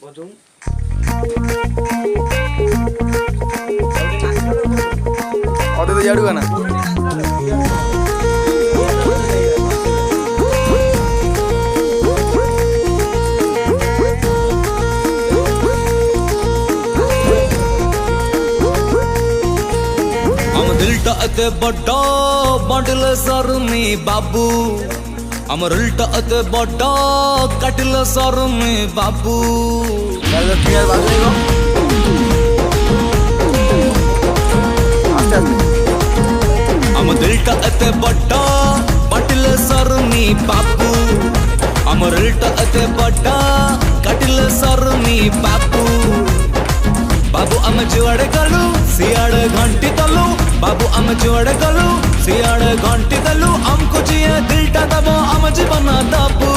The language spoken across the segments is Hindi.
बजाऊ अरे तो याडू गाना हम दिलटा अते बड़ा बंडल सरमी बाबू हमर उल्टा अते बड़ा कटल सरमी बाबू यार क्लियर बात नहीं हो आस्ते आस्ते हम दिलटा अते बड़ा बंडल सरमी बाबू हमर उल्टा अते बड़ा कटल सरमी बाबू बाबू आम जुआड़े गलु सियाड़े घंटी तलु बाबू आम जुआड़े गलु सियाड़े घंटी तलु हमको जिए दिलटा दबो आम जीवन दबू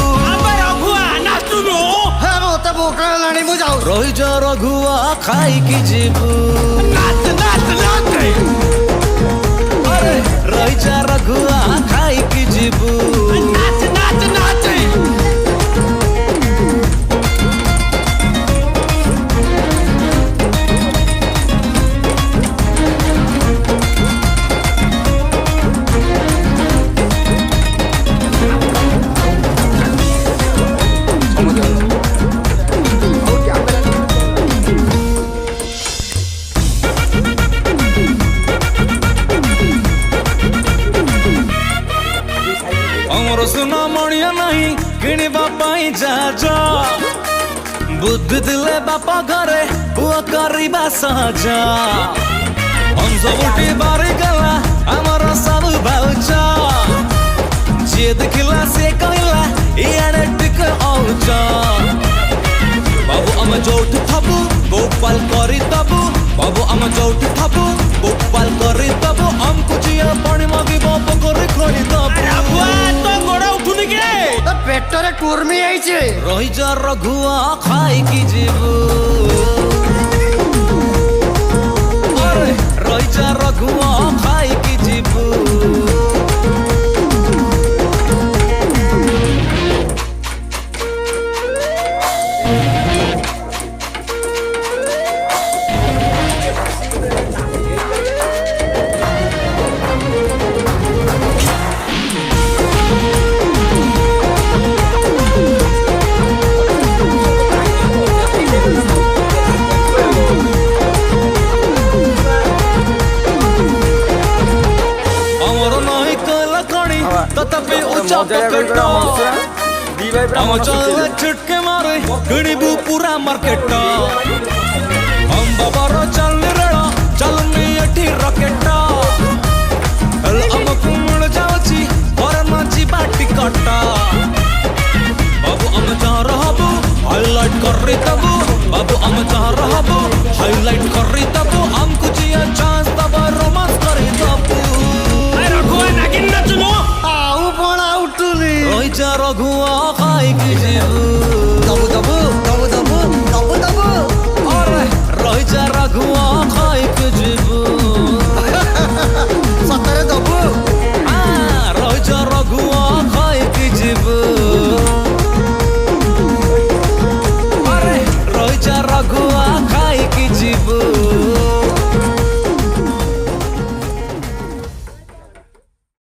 रही जा रघुआ खाई की जीबू अरे रही जा रघुआ खाई की जीबू हमरो सुना मणिया नहीं किणवा पाई जा जा बुद्धि दिले बापा घरे बुआ करीबा सहजा हम सब उठी बारी गला हमारा सब भाउचा जे देखला से कहला इयाने टिक औचा बाबू हम जोठ थबू गोपाल करी तबू बाबू हम जोठ थबू गोपाल करी तबू हम कुचिया पानी मागी बाप करे खड़ी तबू पेटरे कुर्मी आइছে रही जा रघुआ खाई की जीबू अरे रही जा रघुआ खाई की जीबू तथापि ऊंचा पकड़ो हम चल छुटके मारे गणिबू पूरा मार्केट हम बाबार चल रेड़ा चल एठी रॉकेट हमको मिल जाउची और माची बाटी कटा बाबू हम जा रहबू हाईलाइट कर तबू बाबू हम जा रहबू हाईलाइट कर तबू हमको जिया चांस तब रोमांस कर तबू रही जा रघुआ खाई की जीबू दबू दबू दबू दबू दबू दबू अरे रही जा रघुआ